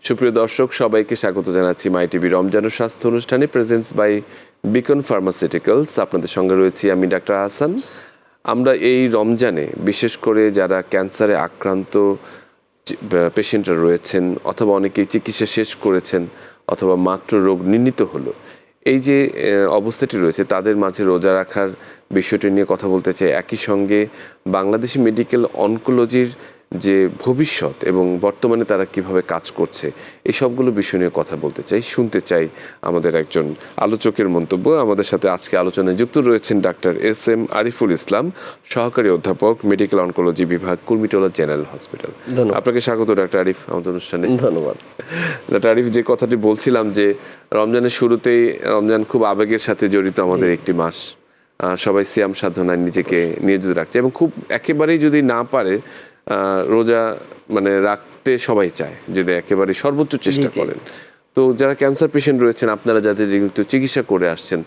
সুপ্রিয় দর্শক সবাইকে স্বাগত জানাচ্ছি মাই টিভি রমজান ও স্বাস্থ্য অনুষ্ঠানে প্রেজেন্টস বাই বিকন ফার্মাসিউটিক্যালস। আপনাদের সঙ্গে রয়েছি আমি ডাক্তার হাসান। আমরা এই রমজানে বিশেষ করে যারা ক্যান্সারে আক্রান্ত পেশেন্টরা রয়েছেন অথবা অনেকেই চিকিৎসা শেষ করেছেন অথবা মাত্র রোগ নির্ণীত হলো, এই যে অবস্থাটি রয়েছে তাদের মাঝে রোজা রাখার বিষয়টি নিয়ে কথা বলতে চাই। একই সঙ্গে বাংলাদেশি মেডিকেল অনকোলজির যে ভবিষ্যৎ এবং বর্তমানে তারা কিভাবে কাজ করছে এই সবগুলো বিষয় নিয়ে কথা বলতে চাই, শুনতে চাই আমাদের একজন আলোচকের মন্তব্য। আমাদের সাথে আজকে আলোচনায় যুক্ত রয়েছেন ডাক্তার এস.এম. আরিফুল ইসলাম, সহকারী অধ্যাপক, মেডিকেল অনকোলজি বিভাগ, কুর্মিটোলা জেনারেল হসপিটাল। আপনাকে স্বাগত ডাক্তার আরিফ আমাদের অনুষ্ঠানে। ধন্যবাদ ডাক্তার আরিফ, যে কথাটি বলছিলাম যে রমজানের শুরুতেই, রমজান খুব আবেগের সাথে জড়িত আমাদের একটি মাস। সবাই সিয়াম সাধনায় নিজেকে নিয়োজিত রাখছে এবং খুব একেবারেই যদি না পারে রোজা রাখতে সবাই চায়, যদি একেবারে সর্বোচ্চ চেষ্টা করেন। তো যারা ক্যান্সার পেশেন্ট রয়েছেন, আপনারা যাদের যেহেতু চিকিৎসা করে আসছেন,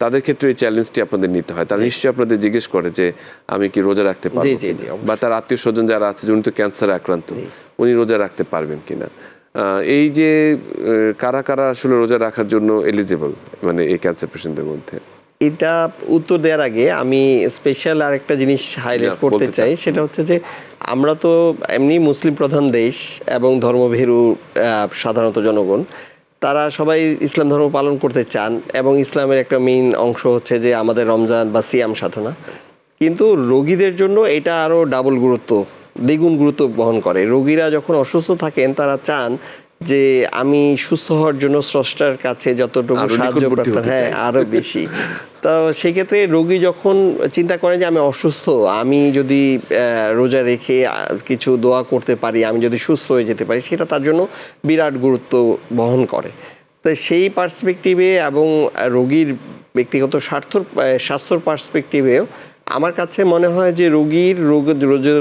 তাদের ক্ষেত্রে এই চ্যালেঞ্জটি আপনাদের নিতে হয়। তারা নিশ্চয়ই আপনাদের জিজ্ঞেস করে যে আমি কি রোজা রাখতে পারবো, বা তার আত্মীয় স্বজন যারা আছে উনি তো ক্যান্সারে আক্রান্ত, উনি রোজা রাখতে পারবেন কিনা। এই যে কারা কারা আসলে রোজা রাখার জন্য এলিজিবল এই ক্যান্সার পেশেন্টদের মধ্যে, এটা উত্তর দেওয়ার আগে আমি স্পেশাল আরেকটা জিনিস হাইলাইট করতে চাই। সেটা হচ্ছে যে আমরা তো এমনি মুসলিম প্রধান দেশ এবং ধর্মভীরু সাধারণত জনগণ, তারা সবাই ইসলাম ধর্ম পালন করতে চান এবং ইসলামের একটা মেইন অংশ হচ্ছে যে আমাদের রমজান বা সিয়াম সাধনা। কিন্তু রোগীদের জন্য এটা আরও ডাবল গুরুত্ব, দ্বিগুণ গুরুত্ব বহন করে। রোগীরা যখন অসুস্থ থাকেন তারা চান যে আমি সুস্থ হওয়ার জন্য স্রষ্টার কাছে যতটুকু সাহায্য প্রার্থনা, আরো বেশি। তো সেক্ষেত্রে রোগী যখন চিন্তা করেন যে আমি অসুস্থ, আমি যদি রোজা রেখে কিছু দোয়া করতে পারি, আমি যদি সুস্থ হয়ে যেতে পারি, সেটা তার জন্য বিরাট গুরুত্ব বহন করে। তো সেই পার্সপেক্টিভে এবং রোগীর ব্যক্তিগত স্বাস্থ্যর পার্সপেক্টিভেও আমার কাছে মনে হয় যে রোগীর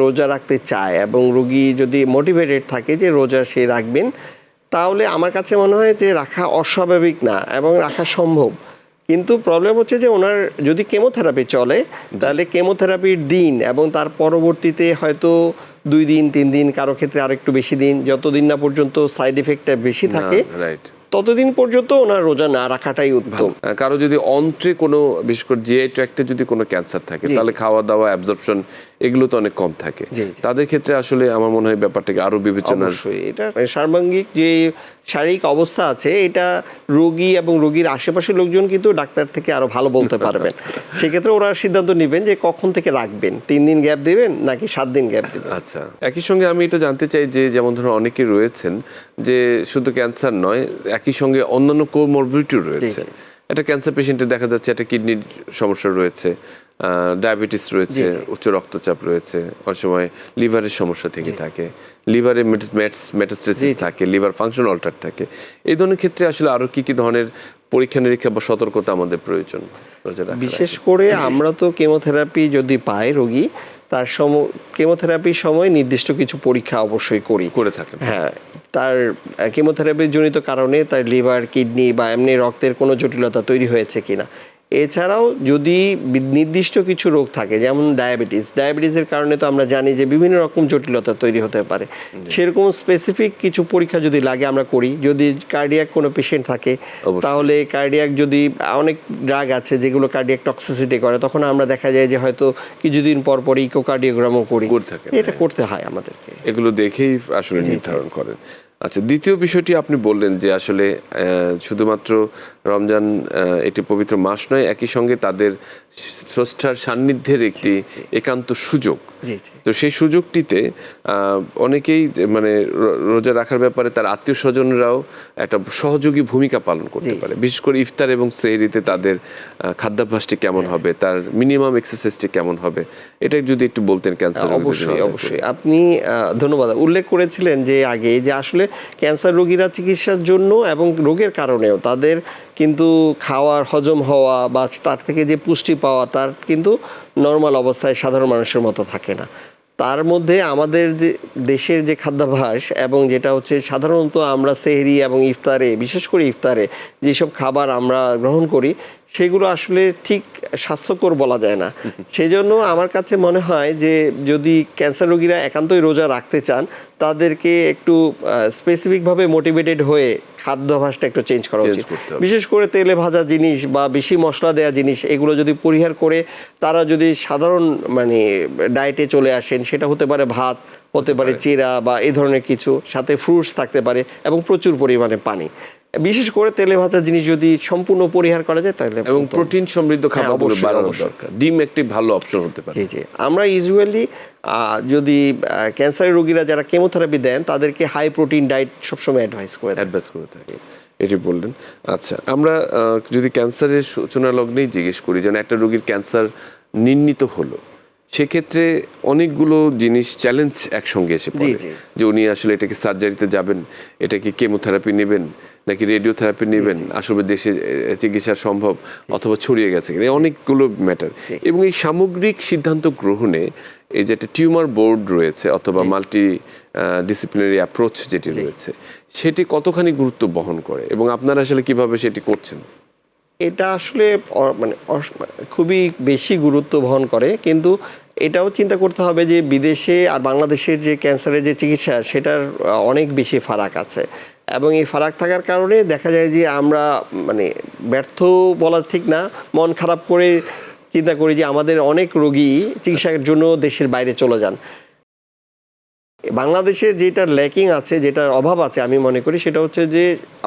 রোজা রাখতে চায় এবং রোগী যদি মোটিভেটেড থাকে যে রোজা সে রাখবেন, তাহলে আমার কাছে মনে হয় যে রাখা অস্বাভাবিক না এবং রাখা সম্ভব। কিন্তু প্রবলেম হচ্ছে যে ওনার যদি কেমোথেরাপি চলে, তাহলে কেমোথেরাপির দিন এবং তার পরবর্তীতে হয়তো 2 দিন 3 দিন, কারো ক্ষেত্রে আরেকটু বেশি দিন, যতদিন না পর্যন্ত সাইড এফেক্টটা বেশি থাকে ততদিন পর্যন্ত ওনার রোজা না রাখাটাই উত্তম। কারো যদি অন্ত্রে কোনো, বিশেষ করে জিআই ট্র্যাক্টে যদি কোনো ক্যান্সার থাকে, তাহলে খাওয়া দাওয়া, অ্যাবজর্পশন এগুলো তো অনেক কম থাকে। তাদের ক্ষেত্রে আসলে আমার মনে হয় ব্যাপারটাকে আরো বিবেচনা, এটা সার্বাঙ্গিক যে শারীরিক অবস্থা আছে, এটা রোগী এবং রোগীর আশেপাশের লোকজন কিন্তু ডাক্তার থেকে আরো ভালো বলতে পারবেন। সেক্ষেত্রে ওরা সিদ্ধান্ত নেবেন যে কখন থেকে রাখবেন, 3 দিন গ্যাপ দেবেন নাকি 7 দিন গ্যাপ দেবেন। আচ্ছা, একই সঙ্গে আমি এটা জানতে চাই যে যেমন ধরুন অনেকে রয়েছেন যে শুধু ক্যান্সার নয়, একই সঙ্গে অন্যান্য কোমরবিডিটিও রয়েছে। একটা ক্যান্সার পেশেন্টের দেখা যাচ্ছে একটা কিডনির সমস্যা রয়েছে, ডায়াবেটিস রয়েছে, উচ্চ রক্তচাপ রয়েছে, অনেক সময় লিভারের সমস্যা থেকে থাকে, লিভারে মেটাস্টেসিস থাকে, লিভার ফাংশন অল্টার থাকে। এই ধরনের ক্ষেত্রে আসলে আরো কি কি ধরনের পরীক্ষা নিরীক্ষা বা সতর্কতা আমাদের প্রয়োজন? বিশেষ করে আমরা তো কেমোথেরাপি যদি পাই রোগী, তার কেমোথেরাপির সময় নির্দিষ্ট কিছু পরীক্ষা অবশ্যই করে থাকেন। হ্যাঁ, তার কেমোথেরাপির জনিত কারণে তার লিভার, কিডনি বা এমনি রক্তের কোনো জটিলতা তৈরি হয়েছে কিনা। এছাড়াও যদি নির্দিষ্ট কিছু রোগ থাকে, যেমন ডায়াবেটিসের কারণে তো আমরা জানি যে বিভিন্ন রকম জটিলতা তৈরি হতে পারে, সেরকম স্পেসিফিক কিছু পরীক্ষা যদি লাগে আমরা করি। যদি কার্ডিয়াক কোনো পেশেন্ট থাকে, তাহলে কার্ডিয়াক যদি অনেক ড্রাগ আছে যেগুলো কার্ডিয়াক টক্সিসিটি করে, তখন আমরা দেখা যায় যে হয়তো কিছুদিন পর পর ইকোকার্ডিওগ্রামও করি। এটা করতে হয় আমাদেরকে, এগুলো দেখেই আসলে নির্ধারণ করেন। আচ্ছা, দ্বিতীয় বিষয়টি আপনি বললেন যে আসলে শুধুমাত্র রমজান এটি পবিত্র মাস নয়, একই সঙ্গে তাদের স্রষ্টার সান্নিধ্যের একটি একান্ত সুযোগ। তো সেই সুযোগটিতে অনেকেই রোজা রাখার ব্যাপারে তার আত্মীয় স্বজনরাও একটা সহযোগী ভূমিকা পালন করতে পারে। বিশেষ করে ইফতার এবং সেহরিতে তাদের খাদ্যাভ্যাসটি কেমন হবে, তার মিনিমাম এক্সারসাইজটি কেমন হবে, এটা যদি একটু বলতেন ক্যান্সার। অবশ্যই আপনি ধন্যবাদ। উল্লেখ করেছিলেন যে আগে যে আসলে ক্যান্সার রোগীরা চিকিৎসার জন্য এবং রোগের কারণেও তাদের কিন্তু খাওয়ার হজম হওয়া বা তার থেকে যে পুষ্টি পাওয়া, তার কিন্তু নর্মাল অবস্থায় সাধারণ মানুষের মতো থাকে না। তার মধ্যে আমাদের যে দেশের যে খাদ্যাভ্যাস এবং যেটা হচ্ছে সাধারণত আমরা সেহরি এবং ইফতারে, বিশেষ করে ইফতারে যেসব খাবার আমরা গ্রহণ করি সেগুলো আসলে ঠিক স্বাস্থ্যকর বলা যায় না। সেই জন্য আমার কাছে মনে হয় যে যদি ক্যান্সার রোগীরা একান্তই রোজা রাখতে চান তাদেরকে একটু স্পেসিফিকভাবে মোটিভেটেড হয়ে খাদ্যাভ্যাসটা একটু চেঞ্জ করা উচিত। বিশেষ করে তেলে ভাজা জিনিস বা বেশি মশলা দেওয়া জিনিস এগুলো যদি পরিহার করে তারা যদি সাধারণ মানে ডায়েটে চলে আসেন, সেটা হতে পারে ভাত, হতে পারে চিড়া বা এই ধরনের কিছু, সাথে ফ্রুটস থাকতে পারে এবং প্রচুর পরিমাণে পানি। বিশেষ করে তেলে ভাজা জিনিস যদি সম্পূর্ণ পরিহার করা যায় তাহলে, এবং প্রোটিন সমৃদ্ধ খাবারগুলো বাড়ানো দরকার। ডিম একটি ভালো অপশন হতে পারে। জি, আমরা ইউজুয়ালি যদি ক্যান্সারের রোগীরা যারা কেমোথেরাপি দেন তাদেরকে হাই প্রোটিন ডায়েট সবসময় অ্যাডভাইস করে থাকি। এটি বললেন। আচ্ছা, আমরা যদি ক্যান্সারের সূচনা লগ্নেই জিজ্ঞেস করি, যেন একটা রোগীর ক্যান্সার নির্ণীত হলো, সেক্ষেত্রে অনেকগুলো জিনিস চ্যালেঞ্জ একসঙ্গে এসে পড়ে। যে উনি আসলে এটাকে সার্জারিতে যাবেন, এটা কি কেমোথেরাপি নেবেন নাকি রেডিওথেরাপি নেবেন, আসলে দেশে চিকিৎসা সম্ভব অথবা ছড়িয়ে গেছে, অনেকগুলো ম্যাটার। এবং এই সামগ্রিক সিদ্ধান্ত গ্রহণে এই যে একটা টিউমার বোর্ড রয়েছে অথবা মাল্টি ডিসিপ্লিনারি অ্যাপ্রোচ যেটি রয়েছে, সেটি কতখানি গুরুত্ব বহন করে এবং আপনারা আসলে কিভাবে সেটি করছেন? এটা আসলে মানে খুবই বেশি গুরুত্ব বহন করে, কিন্তু এটাও চিন্তা করতে হবে যে বিদেশে আর বাংলাদেশের যে ক্যান্সারের যে চিকিৎসা সেটার অনেক বেশি ফারাক আছে। এবং এই ফারাক থাকার কারণে দেখা যায় যে আমরা মানে ব্যর্থ বলা ঠিক না, মন খারাপ করে চিন্তা করি যে আমাদের অনেক রোগী চিকিৎসার জন্য দেশের বাইরে চলে যান। বাংলাদেশে যেটা ল্যাকিং আছে, যেটার অভাব আছে আমি মনে করি, সেটা হচ্ছে যে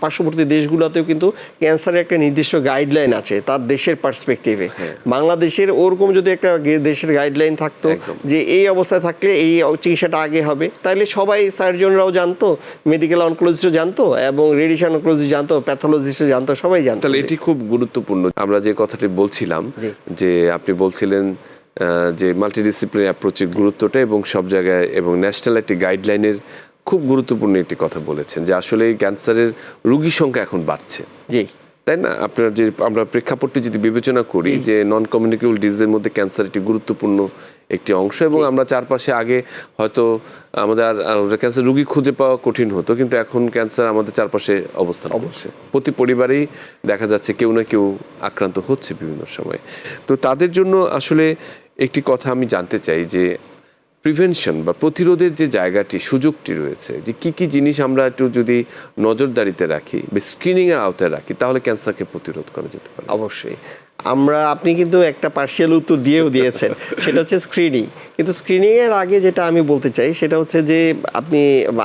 পার্শ্ববর্তী দেশগুলোতেও কিন্তু ক্যান্সারের একটা নির্দিষ্ট গাইডলাইন আছে তার দেশের পার্সপেক্টিভে। বাংলাদেশের ওরকম যদি একটা দেশের গাইডলাইন থাকতো যে এই অবস্থায় থাকলে এই চিকিৎসাটা আগে হবে, তাহলে সবাই সার্জনরাও জানতো, মেডিকেল অনকোলজিস্টও জানতো এবং রেডিয়েশন অনকোলজিস্ট জানতো, প্যাথোলজিস্টও জানতো, সবাই জানতো। তাহলে এটি খুব গুরুত্বপূর্ণ। আমরা যে কথাটি বলছিলাম, যে আপনি বলছিলেন যে মাল্টিডিসিপ্লিনারি অ্যাপ্রোচের গুরুত্বটা এবং সব জায়গায় এবং ন্যাশনাল একটি গাইডলাইনের খুব গুরুত্বপূর্ণ একটি কথা বলেছেন, যে আসলে এই ক্যান্সারের রোগীর সংখ্যা এখন বাড়ছে, তাই না? আপনার যে আমরা প্রেক্ষাপটটি যদি বিবেচনা করি যে নন কমিউনিকেবল ডিজিজের মধ্যে ক্যান্সার একটি গুরুত্বপূর্ণ একটি অংশ, এবং আমরা চারপাশে আগে হয়তো আমাদের ক্যান্সার রোগী খুঁজে পাওয়া কঠিন হতো, কিন্তু এখন ক্যান্সার আমাদের চারপাশে অবস্থান করছে। প্রতি পরিবারেই দেখা যাচ্ছে কেউ না কেউ আক্রান্ত হচ্ছে বিভিন্ন সময়। তো তাদের জন্য আসলে একটি কথা আমি জানতে চাই যে প্রিভেনশন বা প্রতিরোধের যে জায়গাটি, সুযোগটি রয়েছে, যে কি কি জিনিস আমরা একটু যদি নজরদারিতে রাখি বা স্ক্রিনিংয়ের আওতায় রাখি তাহলে ক্যান্সারকে প্রতিরোধ করা যেতে পারে। অবশ্যই আপনি কিন্তু একটা পার্শিয়াল উত্তর দিয়েছেন, সেটা হচ্ছে স্ক্রিনিং। কিন্তু স্ক্রিনিং এর আগে যেটা আমি বলতে চাই সেটা হচ্ছে যে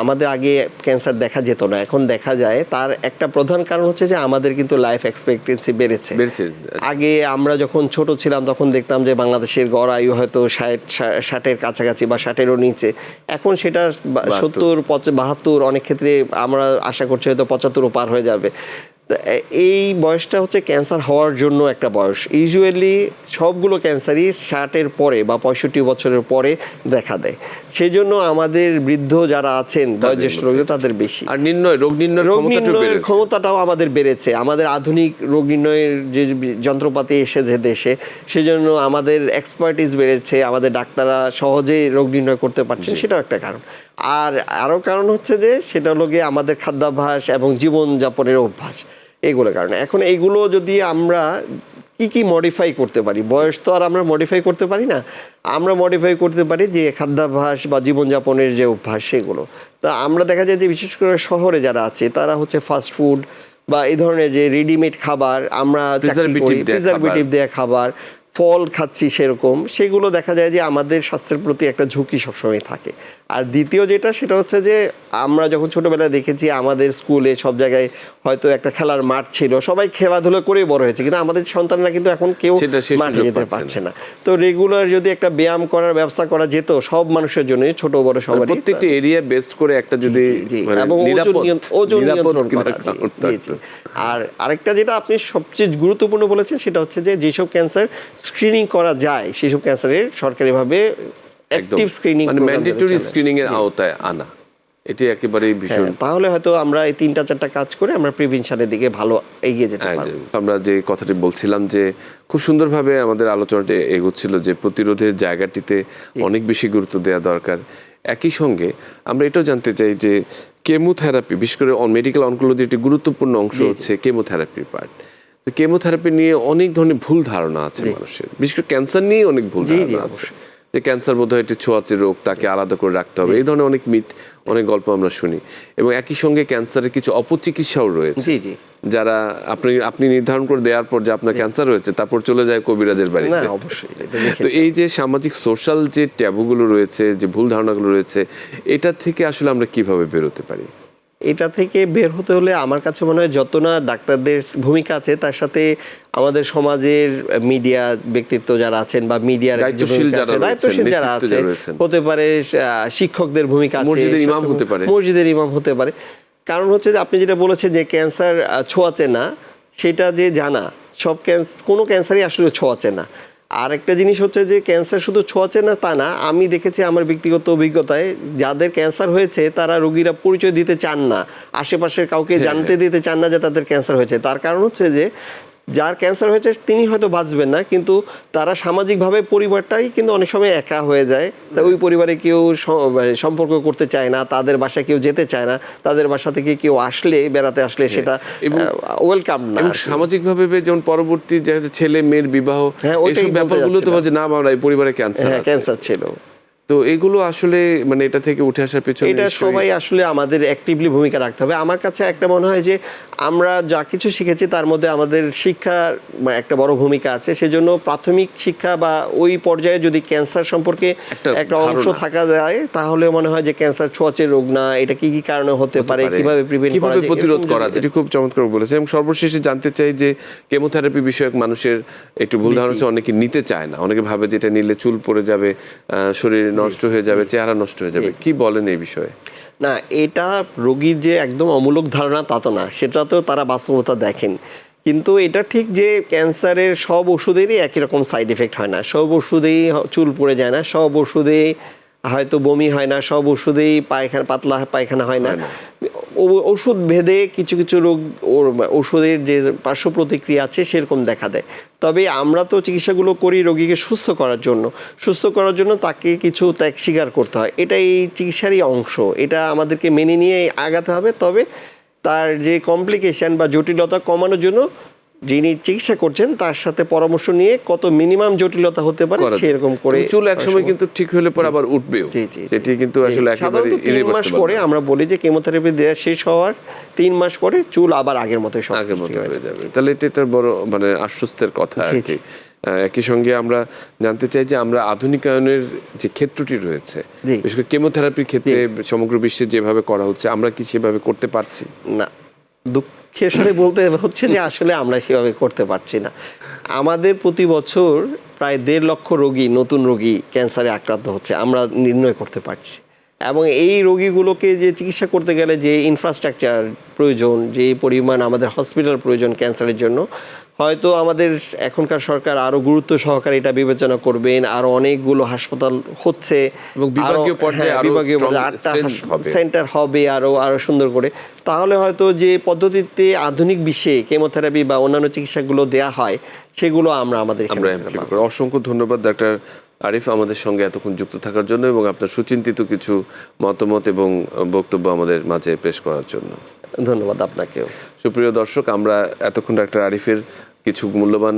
আমাদের আগে ক্যান্সার দেখা যেত না, এখন দেখা যায়। তার একটা প্রধান কারণ হচ্ছে যে আমাদের কিন্তু লাইফ এক্সপেক্টেন্সি বেড়েছে। আগে আমরা যখন ছোট ছিলাম তখন দেখতাম যে বাংলাদেশের গড় আয়ু হয়তো 60-এর কাছাকাছি বা 60-এরও নিচে, এখন সেটা 70-72, অনেক ক্ষেত্রে আমরা আশা করছি হয়তো 75-ও পার হয়ে যাবে। এই বয়সটা হচ্ছে ক্যান্সার হওয়ার জন্য একটা বয়স। ইউজুয়ালি সবগুলো ক্যান্সারই 60-এর পরে বা 65 বছরের পরে দেখা দেয়। সেই জন্য আমাদের বৃদ্ধ যারা আছেন, বয়োজ্যেষ্ঠ রোগী, তাদের বেশি। আর রোগ নির্ণয়ের ক্ষমতাটাও আমাদের বেড়েছে। আমাদের আধুনিক রোগ নির্ণয়ের যে যন্ত্রপাতি এসেছে দেশে, সেজন্য আমাদের এক্সপার্টিস বেড়েছে, আমাদের ডাক্তাররা সহজেই রোগ নির্ণয় করতে পারছেন, সেটাও একটা কারণ। আর আরও কারণ হচ্ছে যে সেটা হলো গিয়ে আমাদের খাদ্যাভ্যাস এবং জীবনযাপনের অভ্যাস, এগুলোর কারণে। এখন এইগুলো যদি আমরা কি মডিফাই করতে পারি, বয়স তো আর আমরা মডিফাই করতে পারি না, আমরা মডিফাই করতে পারি যে খাদ্যাভ্যাস বা জীবনযাপনের যে অভ্যাস সেগুলো। তা আমরা দেখা যায় যে বিশেষ করে শহরে যারা আছে তারা হচ্ছে ফাস্ট ফুড বা এই ধরনের যে রেডিমেড খাবার, আমরা প্রিজারভেটিভ দেওয়া খাবার, ফল খাচ্ছি সেরকম, সেগুলো দেখা যায় যে আমাদের স্বাস্থ্যের প্রতি একটা ঝুঁকি সবসময় থাকে। আর দ্বিতীয় যেটা, সেটা হচ্ছে যে আমরা যখন ছোটোবেলায় দেখেছি আমাদের স্কুলে সব জায়গায় হয়তো একটা খেলার মাঠ ছিল, সবাই খেলাধুলা করেই বড় হয়েছে, কিন্তু আমাদের সন্তানরা কিন্তু এখন কেউ মাঠে যেতে পারছে না। তো রেগুলার যদি একটা ব্যায়াম করার ব্যবস্থা করা যেত সব মানুষের জন্য, ছোট বড় সবারই, প্রত্যেকটি এরিয়া বেস্ট করে একটা যদি এবং ওজন নিয়ন্ত্রণ করা। আর আরেকটা যেটা আপনি সবচেয়ে গুরুত্বপূর্ণ বলেছেন সেটা হচ্ছে যে যেসব ক্যান্সার স্ক্রিনিং করা যায় সেসব ক্যান্সারের সরকারিভাবে অ্যাক্টিভ স্ক্রিনিং, মানে ম্যান্ডেটরি স্ক্রিনিং এর আওতায় আনা। এটি একেবারেই ভীষণ। তাহলে হয়তো আমরা এই 3-4টা কাজ করে আমরা প্রিভেনশনের দিকে ভালো এগিয়ে যেতে পারবো। আমরা যে কথাটি বলছিলাম যে খুব সুন্দরভাবে আমাদের আলোচনাটি এগোচ্ছিল যে প্রতিরোধের জায়গাটিতে অনেক বেশি গুরুত্ব দেওয়া দরকার। একই সঙ্গে আমরা এটাও জানতে চাই যে কেমোথেরাপি, বিশেষ করে মেডিকেল অনকোলজি একটি গুরুত্বপূর্ণ অংশ হচ্ছে কেমোথেরাপির পার্ট। তো কেমোথেরাপি নিয়ে অনেক ধরনের ভুল ধারণা আছে মানুষের, বিশেষ করে ক্যান্সার নিয়ে অনেক ভুল ধারণা আছে যে ক্যান্সার বোধহয় একটি ছোঁয়াচে রোগ, তাকে আলাদা করে রাখতে হবে, এই ধরনের অনেক মিথ, অনেক গল্প আমরা শুনি। এবং একই সঙ্গে ক্যান্সারের কিছু অপচিকিৎসাও রয়েছে, যারা আপনি নির্ধারণ করে দেওয়ার পর যে আপনার ক্যান্সার হয়েছে তারপর চলে যায় কবিরাজের বাড়িতে। তো এই যে সামাজিক সোশ্যাল যে ট্যাবুগুলো রয়েছে, যে ভুল ধারণাগুলো রয়েছে, এটা থেকে আসলে আমরা কিভাবে বেরোতে পারি? এটা থেকে বের হতে হলে আমার কাছে মনে হয় যত না ডাক্তারদের ভূমিকা আছে, তার সাথে আমাদের সমাজের মিডিয়া ব্যক্তিত্ব যারা আছেন বা মিডিয়ার দায়িত্বশীল যারা আছে, হতে পারে শিক্ষকদের ভূমিকা আছে, মসজিদের ইমাম হতে পারে। কারণ হচ্ছে যে আপনি যেটা বলেছেন যে ক্যান্সার ছোঁয়াচে না, সেটা যে জানা, কোনো ক্যান্সারই আসলে ছোঁয়াচে না। আর একটা জিনিস হচ্ছে যে ক্যান্সার শুধু ছোঁয়াচে না তা না, আমি দেখেছি আমার ব্যক্তিগত অভিজ্ঞতায় যাদের ক্যান্সার হয়েছে তারা রোগীরা পরিচয় দিতে চান না, আশেপাশের কাউকে জানতে দিতে চান না যে তাদের ক্যান্সার হয়েছে। তার কারণ হচ্ছে যে যার ক্যান্সার হয়েছে তিনি হয়তো বাঁচবেন না, কিন্তু তারা সামাজিকভাবে পরিবারটাই কিন্তু অনেক সময় একা হয়ে যায়। তা ওই পরিবারে কেউ সম্পর্ক করতে চায় না, তাদের বাসায় কেউ যেতে চায় না, তাদের বাসা থেকে কেউ বেড়াতে আসলে সেটা ওয়েলকাম না। সামাজিকভাবে যেমন পরবর্তী ছেলে মেয়ের বিবাহ, এইসব ব্যাপারগুলো তো না, আমরা এই পরিবারে ক্যান্সার ছিল। তো এগুলো আসলে মানে এটা থেকে উঠে আসার পেছনে এটা সবাই আসলে আমাদের অ্যাক্টিভলি ভূমিকা রাখতে হবে। আমার কাছে একটা মনে হয় যে আমরা যা কিছু শিখেছি তার মধ্যে আমাদের শিক্ষার একটা বড় ভূমিকা আছে। সেজন্য প্রাথমিক শিক্ষা বা ওই পর্যায়ে যদি ক্যান্সার সম্পর্কে একটা অংশ থাকা যায়, তাহলে মনে হয় যে ক্যান্সার ছোঁয়াচে রোগ না, এটা কি কি কারণে হতে পারে, কিভাবে প্রতিরোধ করা যায়, এটি খুব চমৎকার বলেছেন। এবং সর্বশেষে জানতে চাই যে কেমোথেরাপি বিষয়ক মানুষের একটু ভুল ধারণা হচ্ছে অনেকে নিতে চায় না, অনেকে ভাবে যে এটা নিলে চুল পড়ে যাবে, শরীর নষ্ট হয়ে যাবে, চেহারা নষ্ট হয়ে যাবে। কি বলেন এই বিষয়ে? না, এটা রোগীর যে একদম অমূলক ধারণা তা তো না, সেটা তো তারা বাস্তবতা দেখেন। কিন্তু এটা ঠিক যে ক্যান্সারের সব ওষুধেরই একই রকম সাইড এফেক্ট হয় না, সব ওষুধেই চুল পড়ে যায় না, সব ওষুধেই হয়তো বমি হয় না, সব ওষুধেই পাতলা পায়খানা হয় না। ওষুধ ভেদে কিছু কিছু রোগ ওষুধের যে পার্শ্ব প্রতিক্রিয়া আছে সেরকম দেখা দেয়। তবে আমরা তো চিকিৎসাগুলো করি রোগীকে সুস্থ করার জন্য তাকে কিছু ত্যাগ স্বীকার করতে হয়, এটা এই চিকিৎসারই অংশ, এটা আমাদেরকে মেনে নিয়ে আগাতে হবে। তবে তার যে কমপ্লিকেশন বা জটিলতা কমানোর জন্য যিনি চিকিৎসা করছেন তার সাথে পরামর্শ নিয়ে কত মিনিমাম জটিলতা হতে পারে সেরকম করে। চুল একসময় কিন্তু ঠিক হলে পরে আবার উঠবেও, যেটি কিন্তু আসলে একেবারে 3 মাস পরে আমরা বলি যে কেমোথেরাপি দেওয়া শেষ হওয়ার 3 মাস পরে চুল আবার আগের মতো হয়ে যাবে। তাহলে এটা বড় মানে আশ্বস্তের কথা আর কি। একই সঙ্গে আমরা জানতে চাই যে আমরা আধুনিকায়নের যে ক্ষেত্রটি রয়েছে, বিশেষ করে কেমোথেরাপির ক্ষেত্রে সমগ্র বিশ্বে যেভাবে করা হচ্ছে, আমরা কি সেভাবে করতে পারছি না? দুঃখের সাথে বলতে হচ্ছে যে আসলে আমরা সেভাবে করতে পারছি না। আমাদের প্রতি বছর প্রায় 1.5 লক্ষ নতুন রোগী ক্যান্সারে আক্রান্ত হচ্ছে, আমরা নির্ণয় করতে পারছি। এবং এই রোগীগুলোকে যে চিকিৎসা করতে গেলে যে ইনফ্রাস্ট্রাকচার প্রয়োজন, যে পরিমাণ আমাদের হসপিটাল প্রয়োজন ক্যান্সারের জন্য, হয়তো আমাদের এখনকার সরকার আরো গুরুত্ব সহকারে এটা বিবেচনা করবেন। আরো অনেকগুলো হাসপাতাল হচ্ছে, বিভাগীয় পর্যায়ে 8টা সেন্টার হবে আরো সুন্দর করে। তাহলে হয়তো যে পদ্ধতিতে আধুনিক বিশ্বে কেমোথেরাপি বা অন্যান্য চিকিৎসাগুলো দেয়া হয় সেগুলো আমাদের অসংখ্য ধন্যবাদ ডাক্তার আরিফ আমাদের সঙ্গে এতক্ষণ যুক্ত থাকার জন্য এবং আপনার সুচিন্তিত কিছু মতামত এবং বক্তব্য আমাদের মাঝে পেশ করার জন্য। ধন্যবাদ আপনাকেও। সুপ্রিয় দর্শক, আমরা এতক্ষণ ডাক্তার আরিফের কিছু মূল্যবান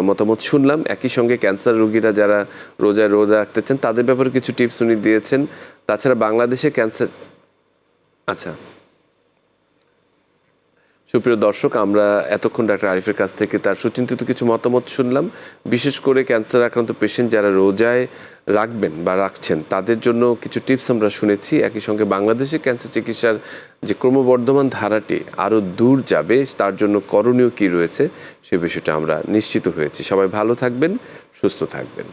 মতামত শুনলাম। একই সঙ্গে ক্যান্সার রোগীরা যারা রোজা রাখতে চান তাদের ব্যাপারে কিছু টিপস উনি দিয়েছেন। তাছাড়া বাংলাদেশে ক্যান্সার সুপ্রিয় দর্শক, আমরা এতক্ষণ ডাক্তার আরিফের কাছ থেকে তার সুচিন্তিত কিছু মতামত শুনলাম। বিশেষ করে ক্যান্সার আক্রান্ত পেশেন্ট যারা রোজায় রাখবেন বা রাখছেন তাদের জন্য কিছু টিপস আমরা শুনেছি। একই সঙ্গে বাংলাদেশে ক্যান্সার চিকিৎসার যে ক্রমবর্ধমান ধারাটি আরও দূর যাবে তার জন্য করণীয় কী রয়েছে সে বিষয়টা আমরা নিশ্চিত হয়েছি। সবাই ভালো থাকবেন, সুস্থ থাকবেন।